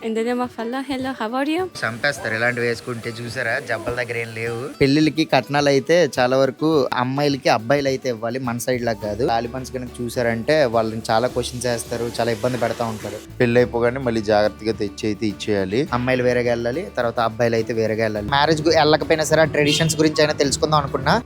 In the name of Allah, hello, how are you? చంపేస్తారు ఇలాంటివి వేసుకుంటే. చూసారా, జబ్బల దగ్గర ఏం లేవు. పెళ్లిళ్ళకి కట్నాలు అయితే చాలా వరకు అమ్మాయిలకి అబ్బాయిలు అయితే ఇవ్వాలి, మన సైడ్ లాగా కాదు. తాలిబన్స్ కనుక చూసారంటే వాళ్ళని చాలా క్వశ్చన్స్ వేస్తారు, చాలా ఇబ్బంది పెడతా ఉంటారు. పెళ్లి అయిపోగానే మళ్ళీ జాగ్రత్తగా తెచ్చి అయితే ఇచ్చేయాలి. అమ్మాయిలు వేరేగా వెళ్ళాలి, తర్వాత అబ్బాయిలు అయితే వేరేగా వెళ్ళాలి. మ్యారేజ్ వెళ్ళకపోయినా సరే ట్రెడిషన్స్ గురించి అయినా తెలుసుకుందాం అనుకున్నా.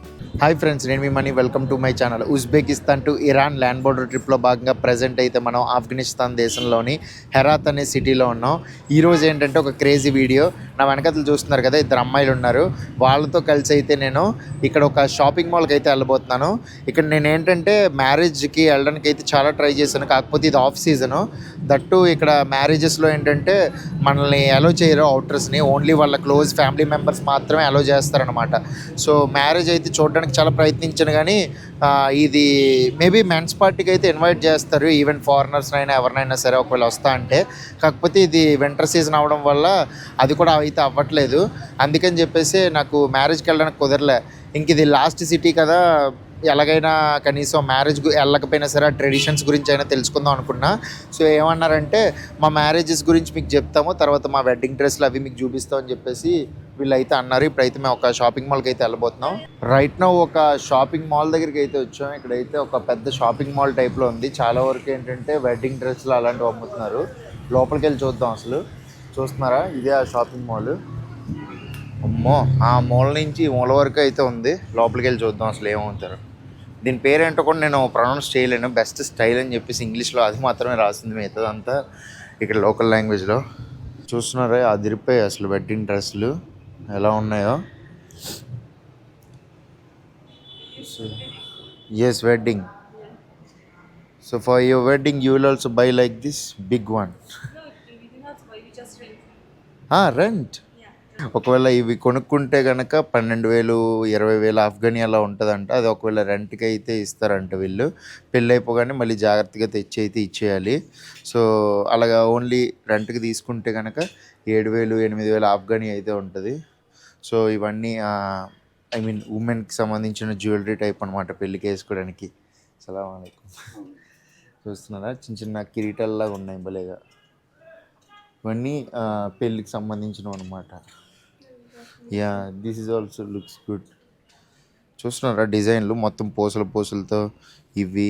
హాయ్ ఫ్రెండ్స్, నేను మీ Mani. Welcome to my channel. Uzbekistan to Iran land border ట్రిప్లో భాగంగా ప్రజెంట్ అయితే మనం ఆఫ్ఘనిస్తాన్ దేశంలోని హెరాత్ అనే సిటీలో ఉన్నాం. ఈరోజు ఏంటంటే ఒక క్రేజీ వీడియో. నా వెనకతలు చూస్తున్నారు కదా, ఇద్దరు అమ్మాయిలు ఉన్నారు. వాళ్ళతో కలిసి అయితే నేను ఇక్కడ ఒక షాపింగ్ మాల్కి అయితే వెళ్ళబోతున్నాను. ఇక్కడ నేను ఏంటంటే మ్యారేజ్కి వెళ్ళడానికి అయితే చాలా ట్రై చేశాను, కాకపోతే ఇది ఆఫ్ సీజను. దట్టు ఇక్కడ మ్యారేజెస్లో ఏంటంటే మనల్ని అలో చేయరు, అవుటర్స్ని. ఓన్లీ వాళ్ళ క్లోజ్ ఫ్యామిలీ మెంబర్స్ మాత్రమే అలో చేస్తారనమాట. సో మ్యారేజ్ అయితే చూడడానికి చాలా ప్రయత్నించాను, కానీ ఇది మేబీ మెన్స్ పార్టీకి అయితే ఇన్వైట్ చేస్తారు, ఈవెన్ ఫారినర్స్ అయినా ఎవరినైనా సరే ఒకవేళ వస్తా అంటే. కాకపోతే ఇది వింటర్ సీజన్ అవడం వల్ల అది కూడా అయితే అవ్వట్లేదు. అందుకని చెప్పేసి నాకు మ్యారేజ్కి వెళ్ళడానికి కుదరలే. ఇంక ఇది లాస్ట్ సిటీ కదా, ఎలాగైనా కనీసం మ్యారేజ్కి వెళ్ళకపోయినా సరే ఆ ట్రెడిషన్స్ గురించి అయినా తెలుసుకుందాం అనుకున్నా. సో ఏమన్నారంటే మా మ్యారేజెస్ గురించి మీకు చెప్తాము, తర్వాత మా వెడ్డింగ్ డ్రెస్లు అవి మీకు చూపిస్తామని చెప్పేసి వీళ్ళైతే అన్నారు. ఇప్పుడైతే మేము ఒక షాపింగ్ మాల్కి అయితే వెళ్ళబోతున్నాం. రైట్ నౌ ఒక షాపింగ్ మాల్ దగ్గరికి అయితే వచ్చాం. ఇక్కడైతే ఒక పెద్ద షాపింగ్ మాల్ టైప్లో ఉంది. చాలా వరకు ఏంటంటే వెడ్డింగ్ డ్రెస్లు అలాంటివి అమ్ముతున్నారు. లోపలికి వెళ్ళి చూద్దాం. అసలు చూస్తున్నారా, ఇదే ఆ షాపింగ్ మాల్. అమ్మో, ఆ మూల నుంచి ఈ మూల వరకు అయితే ఉంది. లోపలికి వెళ్ళి చూద్దాం అసలు ఏమవుతారు. దీని పేరేంటో కూడా నేను ప్రొనౌన్స్ చేయలేను. బెస్ట్ స్టైల్ అని చెప్పేసి ఇంగ్లీష్లో అది మాత్రమే రాసింది, మిగతాదంతా ఇక్కడ లోకల్ లాంగ్వేజ్లో. చూస్తున్నారా, అదిరిపోయాయి అసలు వెడ్డింగ్ డ్రెస్సులు ఎలా ఉన్నాయో. Yes, wedding. So for your wedding you will also buy like this big one. Rent. ఒకవేళ ఇవి కొనుక్కుంటే కనుక 12,000 20,000 ఆఫ్ఘనీ అలా ఉంటుందంట. అది ఒకవేళ రెంట్కి అయితే ఇస్తారంట వీళ్ళు. పెళ్ళి అయిపోగానే మళ్ళీ జాగ్రత్తగా తెచ్చి అయితే ఇచ్చేయాలి. సో అలాగా ఓన్లీ రెంట్కి తీసుకుంటే కనుక 7,000 8,000 ఆఫ్ఘనీ అయితే ఉంటుంది. సో ఇవన్నీ ఐ మీన్ ఉమెన్కి సంబంధించిన జ్యువెలరీ టైప్ అనమాట, పెళ్ళికి వేసుకోవడానికి. సలాం అలైకుం. చూస్తున్నారా, చిన్న చిన్న కిరీటాల్లాగా ఉన్నాయి భలేగా. ఇవన్నీ పెళ్ళికి సంబంధించినవి అనమాట. Yeah, this is also looks good. చూస్తున్నారా డిజైన్లు మొత్తం పూసలతో ఇవి.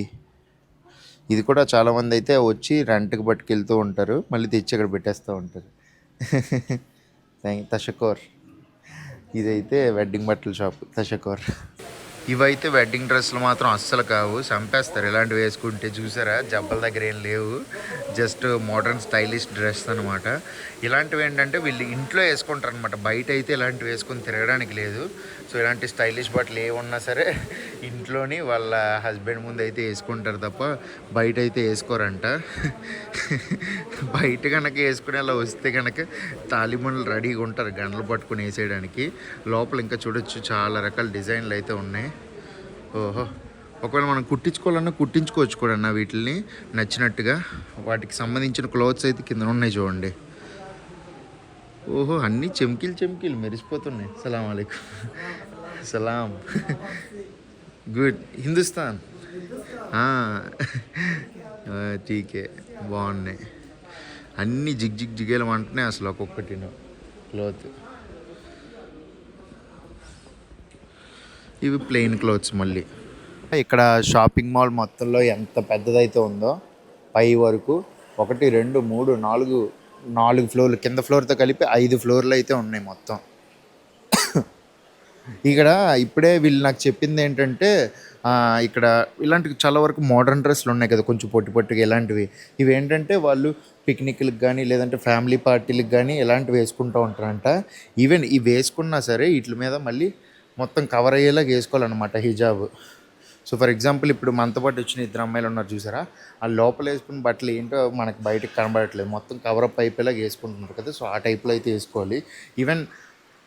ఇది కూడా చాలామంది అయితే వచ్చి రెంట్కి పట్టుకెళ్తూ ఉంటారు, మళ్ళీ తెచ్చి అక్కడ పెట్టేస్తూ ఉంటారు. తషకోర్. ఇదైతే వెడ్డింగ్ బట్టల షాప్, తషకోర్. ఇవైతే వెడ్డింగ్ డ్రెస్సులు మాత్రం అస్సలు కావు, చంపేస్తారు ఇలాంటివి వేసుకుంటే. చూసారా, జబ్బల దగ్గర ఏం లేవు, జస్ట్ మోడర్న్ స్టైలిష్ డ్రెస్ అనమాట. ఇలాంటివి ఏంటంటే వీళ్ళు ఇంట్లో వేసుకుంటారు అనమాట, బయట అయితే ఇలాంటివి వేసుకొని తిరగడానికి లేదు. సో ఇలాంటి స్టైలిష్ బట్టలు ఏమున్నా సరే ఇంట్లోని వాళ్ళ హస్బెండ్ ముందు అయితే వేసుకుంటారు తప్ప బయట అయితే వేసుకోరంట. బయట కనుక వేసుకునేలా వస్తే కనుక తాలిబన్లు రెడీగా ఉంటారు గంటలు పట్టుకుని వేసేయడానికి. లోపల ఇంకా చూడొచ్చు, చాలా రకాల డిజైన్లు అయితే ఉన్నాయి. ఓహో, ఒకవేళ మనం కుట్టించుకోవాలన్నా కుట్టించుకోవచ్చు కూడా అన్న వీటిని నచ్చినట్టుగా. వాటికి సంబంధించిన క్లోత్స్ అయితే కింద ఉన్నాయి చూడండి. ఓహో, అన్నీ చెమ్కీలు మెరిసిపోతున్నాయి. సలాం అలైకుం. సలాం. గుడ్. హిందుస్థాన్. టీకే, బాగున్నాయి అన్నీ. జిగేలు అంటున్నాయి అసలు ఒక్కొక్కటిను క్లోత్. ఇవి ప్లెయిన్ క్లోత్స్. మళ్ళీ ఇక్కడ షాపింగ్ మాల్ మొత్తంలో ఎంత పెద్దదైతే ఉందో, పై వరకు 1 2 3 4 ఫ్లోర్లు, కింద ఫ్లోర్తో కలిపి 5 ఫ్లోర్లు అయితే ఉన్నాయి మొత్తం. ఇక్కడ ఇప్పుడే వీళ్ళు నాకు చెప్పింది ఏంటంటే ఇక్కడ ఇలాంటి చాలా వరకు మోడర్న్ డ్రెస్సులు ఉన్నాయి కదా, కొంచెం పొట్టిగా ఇలాంటివి. ఇవి ఏంటంటే వాళ్ళు పిక్నిక్లకు కానీ లేదంటే ఫ్యామిలీ పార్టీలకు కానీ ఇలాంటివి వేసుకుంటూ ఉంటారంట. ఈవెన్ ఇవి వేసుకున్నా సరే వీటి మీద మళ్ళీ మొత్తం కవర్ అయ్యేలాగా వేసుకోవాలన్నమాట, హిజాబ్. సో ఫర్ ఎగ్జాంపుల్ ఇప్పుడు మనతో పాటు వచ్చిన ఇద్దరు అమ్మాయిలు ఉన్నారు చూసారా, ఆ లోపల వేసుకున్న బట్టలు ఏంటో మనకు బయటకు కనబడట్లేదు, మొత్తం కవరప్ అయిపోయేలాగా వేసుకుంటున్నారు కదా. సో ఆ టైప్లో అయితే వేసుకోవాలి. ఈవెన్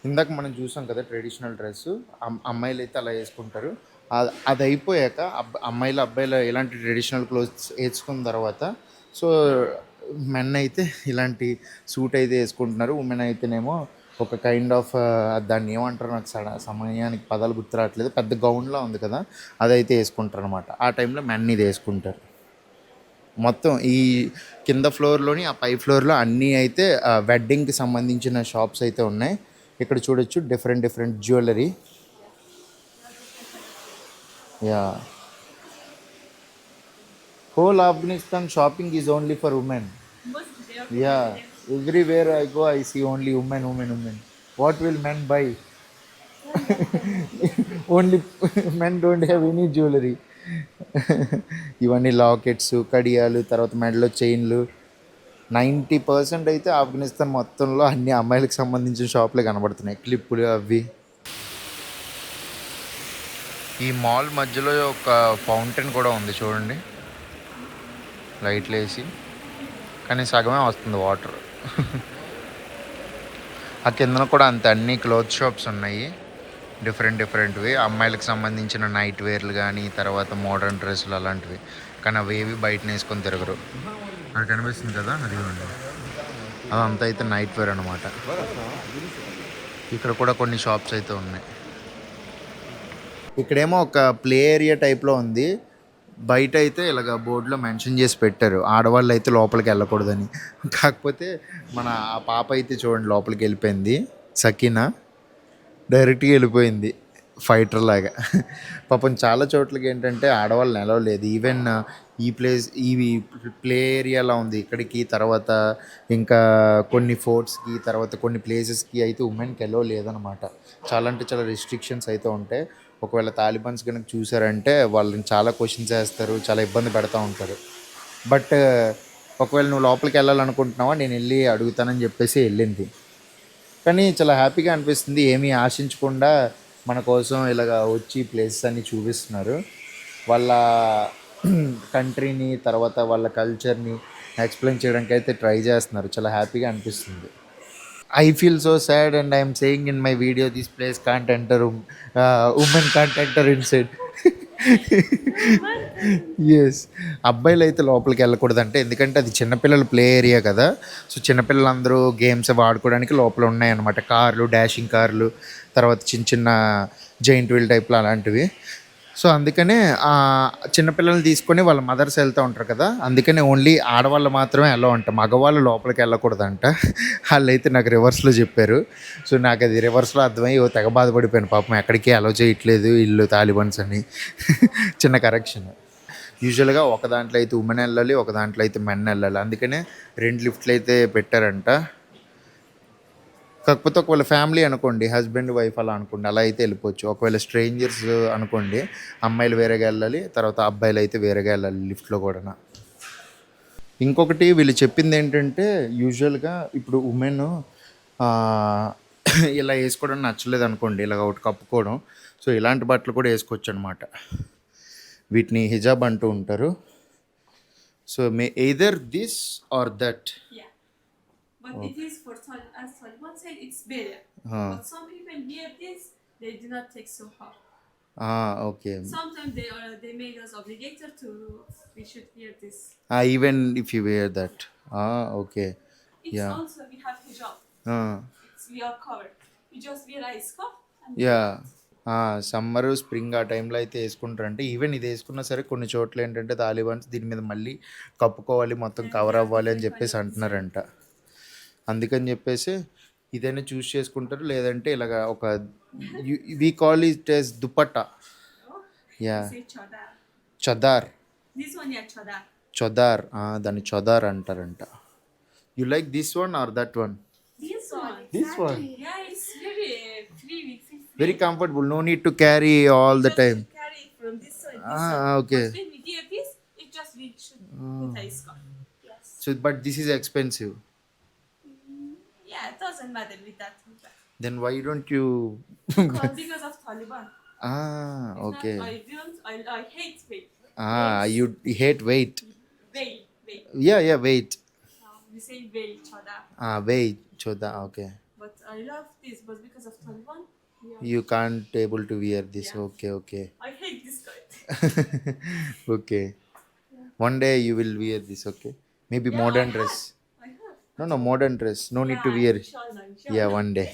ఇందాక మనం చూసాం కదా ట్రెడిషనల్ డ్రెస్సు, అమ్మాయిలు అయితే అలా వేసుకుంటారు. అది అయిపోయాక అబ్బాయిలు ఇలాంటి ట్రెడిషనల్ క్లోత్స్ వేసుకున్న తర్వాత సో మెన్ అయితే ఇలాంటి సూట్ అయితే వేసుకుంటున్నారు. ఉమెన్ అయితేనేమో ఒక కైండ్ ఆఫ్ దాన్ని ఏమంటారు, నాకు సమయానికి పదాలు గుర్తు రావట్లేదు, పెద్ద గౌన్లా ఉంది కదా, అదైతే వేసుకుంటారు అనమాట. ఆ టైంలో మెన్ ఇది వేసుకుంటారు. మొత్తం ఈ కింద ఫ్లోర్లోని ఆ పై ఫ్లోర్లో అన్నీ అయితే వెడ్డింగ్కి సంబంధించిన షాప్స్ అయితే ఉన్నాయి. ఇక్కడ చూడొచ్చు different different jewellery. Yeah, whole Afghanistan shopping is only for women. Yeah, everywhere I go I see only women women women. What will men buy? Only men don't have any jewellery. ఇవన్నీ lockets, కడియాలు, తర్వాత మెడలో చైన్లు. 90% అయితే ఆఫ్ఘనిస్తాన్ మొత్తంలో అన్ని అమ్మాయిలకు సంబంధించిన షాపులే కనబడుతున్నాయి, క్లిప్పులు అవి. ఈ మాల్ మధ్యలో ఒక ఫౌంటైన్ కూడా ఉంది చూడండి, లైట్లు వేసి, కానీ సగమే వస్తుంది వాటర్. ఆ కిందన కూడా అంతే, అన్ని క్లోత్ షాప్స్ ఉన్నాయి డిఫరెంట్ డిఫరెంట్వి. అమ్మాయిలకు సంబంధించిన నైట్ వేర్లు కానీ, తర్వాత మోడర్న్ డ్రెస్సులు అలాంటివి. కానీ అవి ఏవి బయట వేసుకొని తిరగరు. అది కనిపిస్తుంది కదా, అది ఉంది. అదంతా అయితే నైట్ వేర్ అనమాట. ఇక్కడ కూడా కొన్ని షాప్స్ అయితే ఉన్నాయి. ఇక్కడేమో ఒక ప్లే ఏరియా టైప్లో ఉంది. బయట అయితే ఇలాగ బోర్డులో మెన్షన్ చేసి పెట్టారు, ఆడవాళ్ళు అయితే లోపలికి వెళ్ళకూడదని. కాకపోతే మన ఆ పాప అయితే చూడండి లోపలికి వెళ్ళిపోయింది, సకీనా డైరెక్ట్గా వెళ్ళిపోయింది ఫైటర్ లాగా. పాపం చాలా చోట్లకి ఏంటంటే ఆడవాళ్ళు నిలవలేదు. ఈవెన్ ఈ ప్లేస్, ఈ ప్లే ఏరియాలో ఉంది ఇక్కడికి, తర్వాత ఇంకా కొన్ని ఫోర్ట్స్కి, తర్వాత కొన్ని ప్లేసెస్కి అయితే ఉమెన్కి ఎలో లేదనమాట. చాలా అంటే చాలా రిస్ట్రిక్షన్స్ అయితే ఉంటాయి. ఒకవేళ తాలిబాన్స్ కనుక చూసారంటే వాళ్ళని చాలా క్వశ్చన్స్ వేస్తారు, చాలా ఇబ్బంది పెడతా ఉంటారు. బట్ ఒకవేళ నువ్వు లోపలికి వెళ్ళాలనుకుంటున్నావా, నేను వెళ్ళి అడుగుతానని చెప్పేసి వెళ్ళింది. కానీ చాలా హ్యాపీగా అనిపిస్తుంది, ఏమీ ఆశించకుండా మన కోసం ఇలాగ వచ్చి ప్లేసెస్ అన్నీ చూపిస్తున్నారు. వాళ్ళ కంట్రీని, తర్వాత వాళ్ళ కల్చర్ని ఎక్స్ప్లెయిన్ చేయడానికి అయితే ట్రై చేస్తున్నారు. చాలా హ్యాపీగా అనిపిస్తుంది. I feel so sad and I'm saying in my video this place can't enter, women can't enter inside. Yes, అబ్బాయిలు అయితే లోపలికి వెళ్ళకూడదంటే, ఎందుకంటే అది చిన్నపిల్లల ప్లే ఏరియా కదా. సో చిన్నపిల్లలందరూ గేమ్స్ ఆడుకోవడానికి లోపల ఉన్నాయన్నమాట. కార్లు, డాషింగ్ కార్లు, తర్వాత చిన్న చిన్న జైంట్ వీల్ టైప్లో అలాంటివి. సో అందుకనే చిన్నపిల్లల్ని తీసుకొని వాళ్ళ మదర్స్ వెళ్తూ ఉంటారు కదా, అందుకనే ఓన్లీ ఆడవాళ్ళు మాత్రమే ఎలా అంట, మగవాళ్ళు లోపలికి వెళ్ళకూడదంట. వాళ్ళు అయితే నాకు రివర్స్లో చెప్పారు. సో నాకు అది రివర్స్లో అర్థమై తెగ బాధపడిపోయాను. పాపం ఎక్కడికి అలో చేయట్లేదు ఇల్లు తాలిబాన్స్ అని. చిన్న కరెక్షన్. యూజువల్గా ఒక దాంట్లో అయితే ఉమెన్ వెళ్ళాలి, ఒక దాంట్లో అయితే మెన్ వెళ్ళాలి. అందుకనే 2 లిఫ్ట్లు అయితే పెట్టారంట. కాకపోతే ఒకవేళ ఫ్యామిలీ అనుకోండి, హస్బెండ్ వైఫ్ అలా అనుకోండి, అలా అయితే వెళ్ళిపోవచ్చు. ఒకవేళ స్ట్రేంజర్స్ అనుకోండి, అమ్మాయిలు వేరేగా వెళ్ళాలి, తర్వాత అబ్బాయిలు అయితే వేరేగా వెళ్ళాలి లిఫ్ట్లో కూడా. ఇంకొకటి వీళ్ళు చెప్పింది ఏంటంటే, యూజువల్గా ఇప్పుడు ఉమెన్ ఇలా వేసుకోవడం నచ్చలేదు అనుకోండి, ఇలాగ ఒకటి కప్పుకోవడం, సో ఇలాంటి బట్టలు కూడా వేసుకోవచ్చు అనమాట. వీటిని హిజాబ్ అంటూ ఉంటారు. So may either this or that. But it is for as Taliban said, it's better. But some people wear this, they do not take so hard. Okay. Sometimes they make us obligated to we should wear this. Even if you wear that. Okay. It's Yeah. also we have hijab. We are covered. We just wear a scarf. Yeah, summer spring ఆ టైంలో అయితే వేసుకుంటారంటే, even ఇది వేసుకున్నా సరే కొన్ని చోట్ల ఏంటంటే Talibans దీని మీద మళ్ళీ కప్పుకోవాలి, మొత్తం కవర్ అవ్వాలి అని చెప్పేసి అంటున్నారంట. అందుకని చెప్పేసి ఇదైనా చూస్ చేసుకుంటారు, లేదంటే ఇలాగ ఒక we call it as dupatta. Yeah, chadar. This one, yeah, chadar. చొదార్, దాన్ని చొదార్ అంటారంట. You like this one or that one? This one. This one. Yeah, it's very free. We feel free. Very comfortable, no need to carry all the Just time. carry it from this side. This side. Okay. But when we wear this, it just we should put a scarf. Yes. So but this is expensive. Yeah, it doesn't matter with that. Then why don't you? Because of Taliban. It's Okay. Not, I don't. I hate weight. You hate weight. Weight. Yeah, weight. We say weight, chada. Weight, choda, okay. But I love this, but because of Taliban, yeah. You can't able to wear this. Yeah. Okay. I hate this guy. Okay. One day you will wear this, okay? Maybe Yeah, modern I dress. have. No, modern dress. No need to wear. Inshallah. Yeah, one day.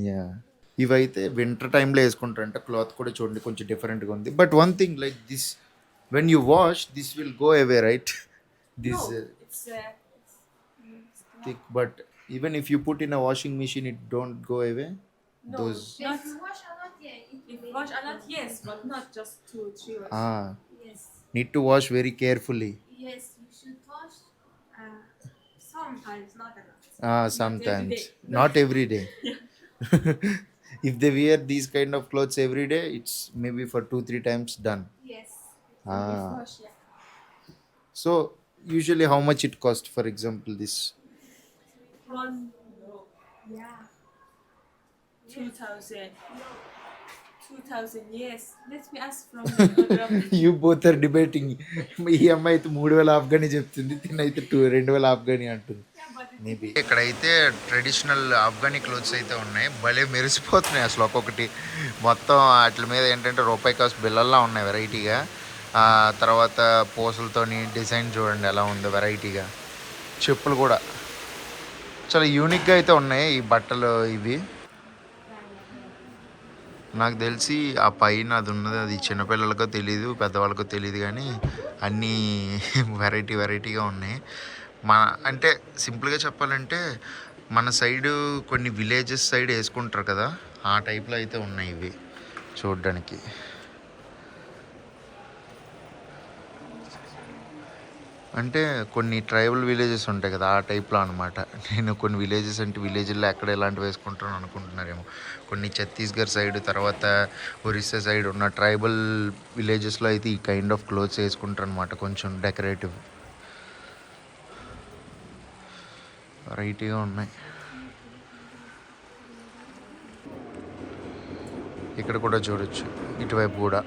Yeah. ఇవైతే winter టైంలో వేసుకుంటారంట. Cloth కూడా చూడండి కొంచెం డిఫరెంట్గా ఉంది. But one thing like this, when you wash, this will go away, right? This No, it's thick, but even if you put in a washing machine, it don't go away. no, Those not. If you wash a lot, yeah, it If will wash make a lot, it yes, but not just 2 3 wash. ah yes. need to wash very carefully. Yes, you should wash. Uh, sometimes not a lot. Sometimes day. not every day. If they wear these kind of clothes every day, it's maybe for 2 3 times done. Yes. If Ah, wash, yeah. so usually how much it cost, for example, this? One, Yeah. 2,000. 2,000, yes. Let me ask from the owner of the. You both are debating. ఈ అమ్మాయి అయితే 3,000 ఆఫ్ఘనీ చెప్తుంది, తినైతే 2,000 ఆఫ్ఘనీ అంటుంది. Yeah, but it maybe ఇక్కడైతే traditional Afghani clothes అయితే ఉన్నాయి, భలే మెరిసిపోతున్నాయి అసలు. ఒక్కొక్కటి మొత్తం వాటి మీద ఏంటంటే రూపాయి కాస్ట్ బిళ్ళల్లా ఉన్నాయి వెరైటీగా. తర్వాత పూసలతోని డిజైన్ చూడండి ఎలా ఉందో వెరైటీగా. చెప్పులు కూడా చాలా యూనిక్గా అయితే ఉన్నాయి ఈ బట్టలు ఇవి. నాకు తెలిసి ఆ పైన అది ఉన్నది, అది చిన్నపిల్లలకో తెలీదు, పెద్దవాళ్ళకో తెలియదు, కానీ అన్నీ వెరైటీగా ఉన్నాయి. మన అంటే సింపుల్గా చెప్పాలంటే మన సైడు కొన్ని విలేజెస్ సైడ్ వేసుకుంటారు కదా, ఆ టైప్లో అయితే ఉన్నాయి ఇవి చూడడానికి. అంటే కొన్ని ట్రైబల్ విలేజెస్ ఉంటాయి కదా, ఆ టైప్లో అనమాట. నేను కొన్ని విలేజెస్ అంటే విలేజ్లో ఎక్కడ ఎలాంటివి వేసుకుంటాను అనుకుంటున్నారేమో. కొన్ని ఛత్తీస్గఢ్ సైడ్, తర్వాత ఒరిస్సా సైడ్ ఉన్న ట్రైబల్ విలేజెస్లో అయితే ఈ కైండ్ ఆఫ్ క్లోత్స్ వేసుకుంటారు అనమాట, కొంచెం డెకరేటివ్ వెరైటీగా ఉన్నాయి. ఇక్కడ కూడా చూడొచ్చు, ఇటువైపు కూడా.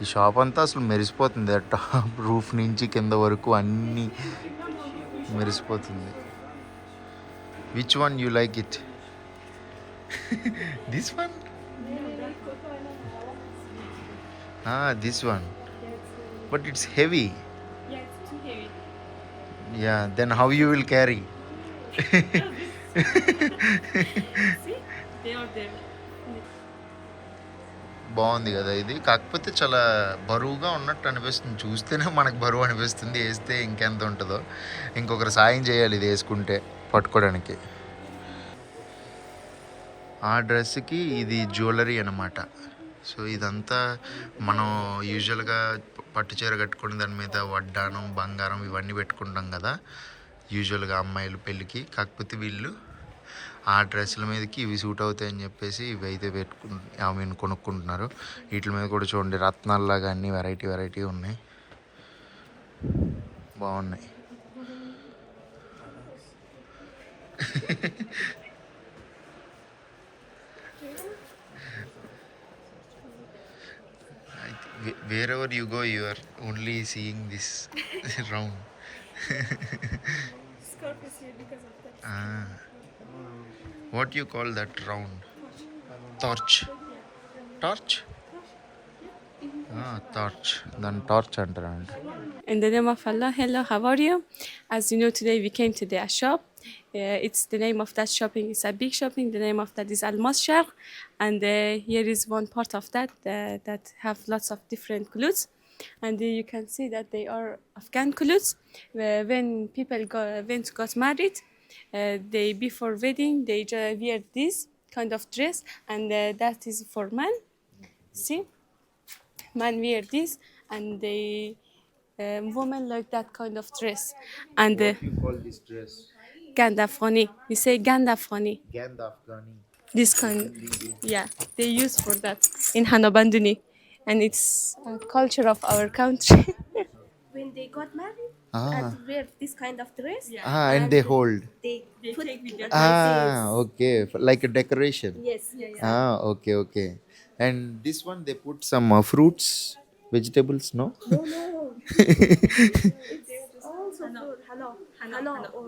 ఈ షాప్ అంతా అసలు మెరిసిపోతుంది, టాప్ రూఫ్ నుంచి కింద వరకు అన్నీ మెరిసిపోతుంది. Which one you like it? This one? This one, but it's heavy. yeah, it's too heavy. Yeah, then how you will carry? See, they are there. బాగుంది కదా ఇది, కాకపోతే చాలా బరువుగా ఉన్నట్టు అనిపిస్తుంది. చూస్తేనే మనకు బరువు అనిపిస్తుంది, వేస్తే ఇంకెంత ఉంటుందో. ఇంకొకరు సాయం చేయాలి ఇది వేసుకుంటే పట్టుకోవడానికి. ఆ డ్రెస్కి ఇది జ్యువెలరీ అన్నమాట. సో ఇదంతా మనం యూజువల్గా పట్టు చీర కట్టుకుని దాని మీద వడ్డానం, బంగారం ఇవన్నీ పెట్టుకుంటాం కదా యూజువల్గా అమ్మాయిలు పెళ్ళికి. కాకపోతే వీళ్ళు ఆ డ్రెస్సుల మీదకి ఇవి సూట్ అవుతాయని చెప్పేసి ఇవి అయితే కొనుక్కుంటున్నారు. వీటి మీద కూడా చూడండి రత్నాల్లాగా అన్నీ వెరైటీ ఉన్నాయి, బాగున్నాయి. wherever you go, you are only seeing this round. Scarf is here because of that. What you call that round? Torch. Torch? Torch. Then torch అంటారంట. In the name of Allah, hello, how are you? As you know, today we came to the shop. It's the name of that shopping. It's a big shopping. The name of that is Al Masshar, and here is one part of that that have lots of different clothes, and you can see that they are Afghan clothes. When people got married, they before wedding they wear this kind of dress, and that is for men. See, men wear this, and they. Women like that kind of dress, and What you call this dress? gandafoni. We say gandafoni. Gand Afghani. This kind, yeah, they use for that in Hanabanduni, and it's a culture of our country. When they got married Ah. and wear this kind of dress, And they hold. they They put take with their Okay, like a decoration. yes, Okay. And this one they put some fruits, vegetables, no? no, it's also for hana or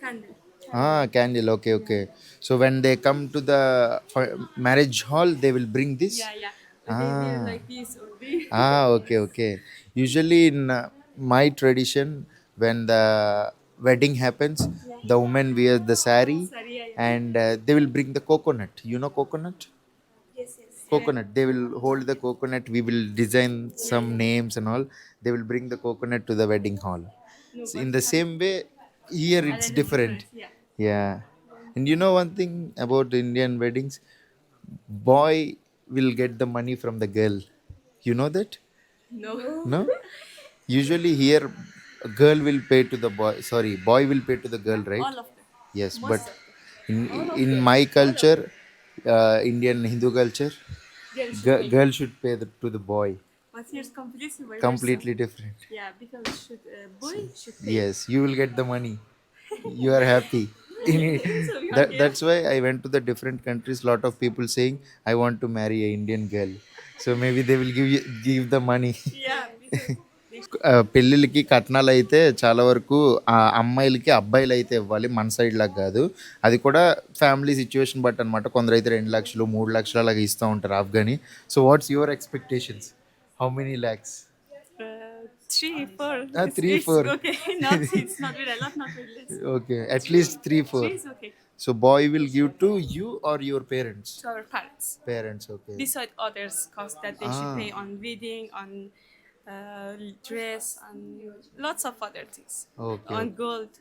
Candle. Candle. Okay. So when they come to the marriage hall, they will bring this. Yeah. They wear like this or this. Okay. Usually in my tradition, when the wedding happens, the woman wears the sari, Sorry, yeah. and they will bring the coconut. You know coconut? yes. coconut. They will hold the coconut. We will design some names and all. They will bring the coconut to the wedding hall. So in the same way, here it's different. Yeah. Yeah. And you know one thing about Indian weddings, boy will get the money from the girl. You know that? No. No? Usually here, a girl will pay to the boy. Sorry, boy will pay to the girl, right? All of them. Yes, Most but of them. in my culture, Indian Hindu culture, Girls should pay. girl should pay to the boy. But here's completely by Completely different. Yeah, because boy should pay. Yes, you will get the money. You are happy. That's why I went to the different countries. Lot of people saying I want to marry a Indian girl. So maybe they will give the money. Yeah, because పెళ్ళిళ్ళకి కట్నాలు అయితే చాలా వరకు ఆ అమ్మాయిలకి అబ్బాయిలు అయితే ఇవ్వాలి, మన సైడ్ లాగా కాదు. అది కూడా ఫ్యామిలీ సిచ్యువేషన్ బట్టి అనమాట. కొందరు అయితే 2 లక్షలు 3 లక్షలు అలాగా ఇస్తూ ఉంటారు Afghani. So what's your expectations? How many lakhs? 3, 4. Three, It's four. okay. It's not very a lot, not very less. Okay, at least 3-4. 3 is okay. So boy will give to you or your parents? To our parents. Parents, okay. Beside others costs that they should pay on wedding, on dress, and lots of other things. Okay. On gold.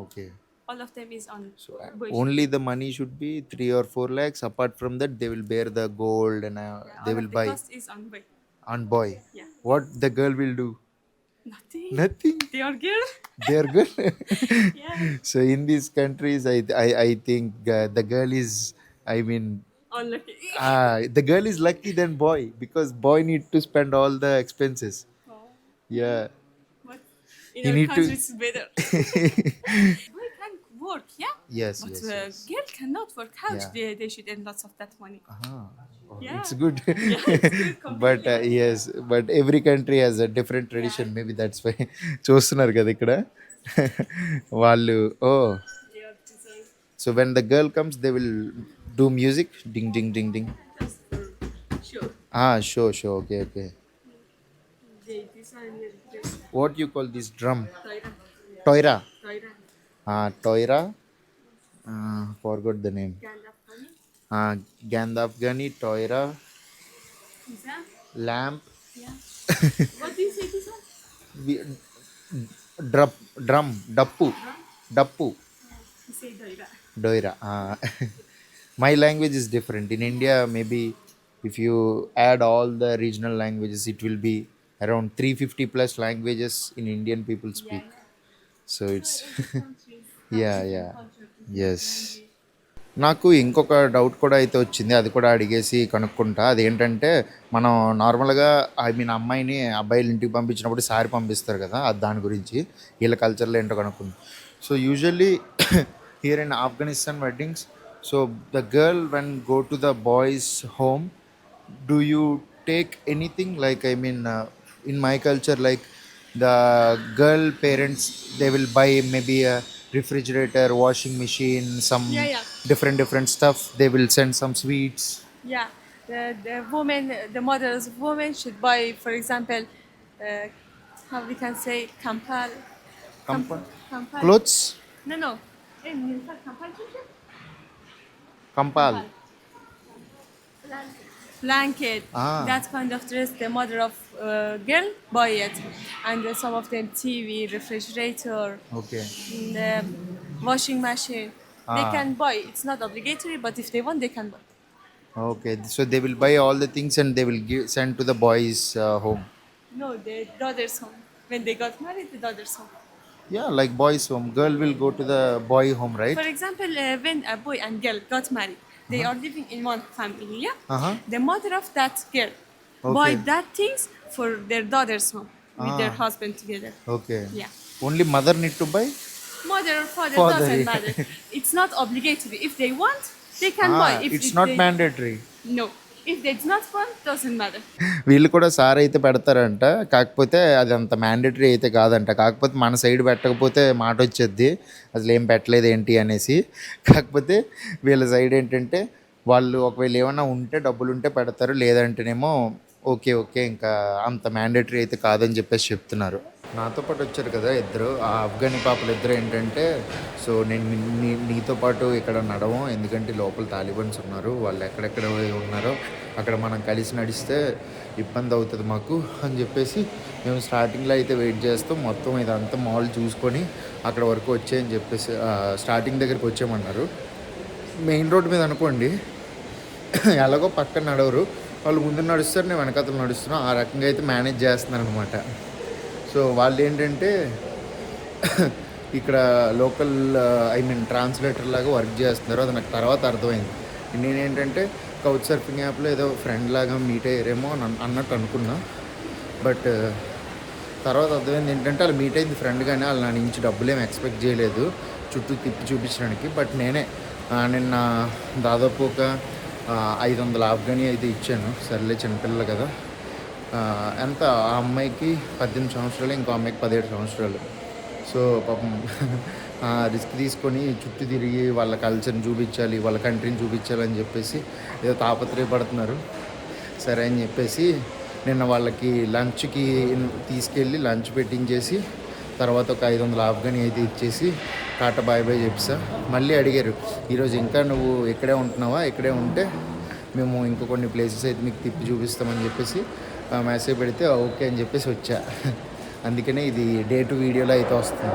Okay. All of them is on So boy. only the money should be 3 or 4 lakhs. Apart from that, they will bear the gold and they All will of the buy cost is on boy. on boy. Yeah. What the girl will do? Nothing. Nothing. They are girl. They are good. Yeah. So in these countries, I think the girl is, I mean, Unlucky. the girl is lucky than boy, because boy need to spend all the expenses. Oh. Yeah. But in You our need to- country it's better. Boy can work, yeah. Yes, But yes, yes. girl cannot work. How Yeah. they should earn lots of that money? Oh, Yeah. it's good. Yeah, it's good But yes, but every country has a different tradition. Maybe that's why చూస్తున్నారు కదా ఇక్కడ వాళ్ళు. ఓ, They are design so when the girl comes, they will do music, ding ding ding ding. just for sure. Sure, okay, okay. They design your dress. What you call this drum? Toira. Toira. Toira. Toira. Forgot the name. Kind of funny. Gand Afghani, Toira, Is that? lamp, Yeah. What do you say this one? drum, dappu. You say Toira. Doira. My language is different. In India, maybe if you add all the regional languages, it will be around 350 plus languages in Indian people speak. So it's yeah. Yes. నాకు ఇంకొక doubt కూడా అయితే వచ్చింది, అది కూడా అడిగేసి కనుక్కుంటా. అదేంటంటే, మనం నార్మల్గా అమ్మాయిని అబ్బాయిలు ఇంటికి పంపించినప్పుడు సారీ పంపిస్తారు కదా, అది దాని గురించి వీళ్ళ కల్చర్లో ఏంటో కనుక్కుంది. So usually here in Afghanistan weddings, so the girl when go to the boy's home, do you take anything like, in my culture, like the girl parents, they will buy maybe a refrigerator, washing machine, some Yeah. different stuff. They will send some sweets. Yeah. The woman, the mothers of women should buy, for example, how we can say, kampal. Kampal? Kampal. Clothes. No. In Nilüfer, kampal çünkü? Kampal. Blanket. Ah. That kind of dress, the mother of girl buy it, and some of them TV, refrigerator, Okay. washing machine. They Ah. can buy. It's not obligatory, but if they want, they can buy. Okay. So they will buy all the things and they will send to the boys' home. No, the daughter's home. When they got married, the daughter's home. Yeah, like boys' home. Girl will go to the boy home, right? For example, when a boy and girl got married, they are living in one family. Yeah. Uh-huh. The mother of that girl Okay. buy that things for their daughter's home with their Ah. husband together. Okay. Yeah. Only mother need to buy? Mother or father, Father, doesn't yeah. matter. It's not obligatory. If they want, they can buy. If It's if not they, mandatory. No. If they do not want, doesn't matter. వీళ్ళు కూడా sir అయితే పెడతారంట, కాకపోతే అది అంత mandatory అయితే కాదంట. కాకపోతే మన సైడ్ పెట్టకపోతే మాట వచ్చేది, అసలు ఏం పెట్టలేదు ఏంటి అనేసి. కాకపోతే వీళ్ళ సైడ్ ఏంటంటే, వాళ్ళు ఒకవేళ ఏమైనా ఉంటే డబ్బులు ఉంటే పెడతారు, లేదంటేనేమో ఓకే ఓకే ఇంకా అంత మ్యాండేటరీ అయితే కాదని చెప్పేసి చెప్తున్నారు. నాతో పాటు వచ్చారు కదా ఇద్దరు, ఆ ఆఫ్ఘనీ పాపలు ఇద్దరు ఏంటంటే, సో నేను నీతో పాటు ఇక్కడ నడవం, ఎందుకంటే లోపల తాలిబన్స్ ఉన్నారు, వాళ్ళు ఎక్కడెక్కడ ఉన్నారో అక్కడ మనం కలిసి నడిస్తే ఇబ్బంది అవుతుంది మాకు అని చెప్పేసి మేము స్టార్టింగ్లో అయితే వెయిట్ చేస్తాం, మొత్తం ఇదంతా మాల్ చూసుకొని అక్కడ వరకు వచ్చాయని చెప్పేసి స్టార్టింగ్ దగ్గరికి వచ్చామన్నారు. మెయిన్ రోడ్ మీద అనుకోండి, ఎలాగో పక్కన నడవరు, వాళ్ళు ముందు నడుస్తారు, నేను వెనకాతలు నడుస్తున్నాను, ఆ రకంగా అయితే మేనేజ్ చేస్తున్నాను అనమాట. సో వాళ్ళు ఏంటంటే ఇక్కడ లోకల్ ట్రాన్స్లేటర్ లాగా వర్క్ చేస్తున్నారు, అది నాకు తర్వాత అర్థమైంది. నేనేంటంటే కౌచ్ సర్ఫింగ్ యాప్లో ఏదో ఫ్రెండ్ లాగా మీట్ అయ్యారేమో అన్నట్టు అనుకున్నా, బట్ తర్వాత అర్థమైంది ఏంటంటే వాళ్ళు మీట్ అయింది ఫ్రెండ్, కానీ వాళ్ళు నా నుంచి డబ్బులు ఏమి ఎక్స్పెక్ట్ చేయలేదు చుట్టూ తిప్పి చూపించడానికి. బట్ నేనే నిన్న దాదాపు ఒక 500 ఆఫ్ఘనీ అయితే ఇచ్చాను. సర్లే చిన్నపిల్లలు కదా, ఎంత ఆ అమ్మాయికి 18 సంవత్సరాలు, ఇంకో అమ్మాయికి 17 సంవత్సరాలు. సో పాపం రిస్క్ తీసుకొని చుట్టూ తిరిగి వాళ్ళ కల్చర్ని చూపించాలి, వాళ్ళ కంట్రీని చూపించాలని చెప్పేసి ఏదో తాపత్రయపడుతున్నారు. సరే అని చెప్పేసి నిన్న వాళ్ళకి లంచ్కి తీసుకెళ్ళి లంచ్ పెట్టించేసి తర్వాత ఒక 500 ఆఫ్ఘనీ అయితే ఇచ్చేసి టాటా బాయ్ బాయ్ చెప్పేసా. మళ్ళీ అడిగారు ఈరోజు ఇంకా నువ్వు ఇక్కడే ఉంటున్నావా, ఇక్కడే ఉంటే మేము ఇంకో కొన్ని ప్లేసెస్ అయితే మీకు తిప్పి చూపిస్తామని చెప్పేసి మెసేజ్ పెడితే ఓకే అని చెప్పేసి వచ్చా. అందుకనే ఇది డే 2 వీడియోలో అయితే వస్తుంది.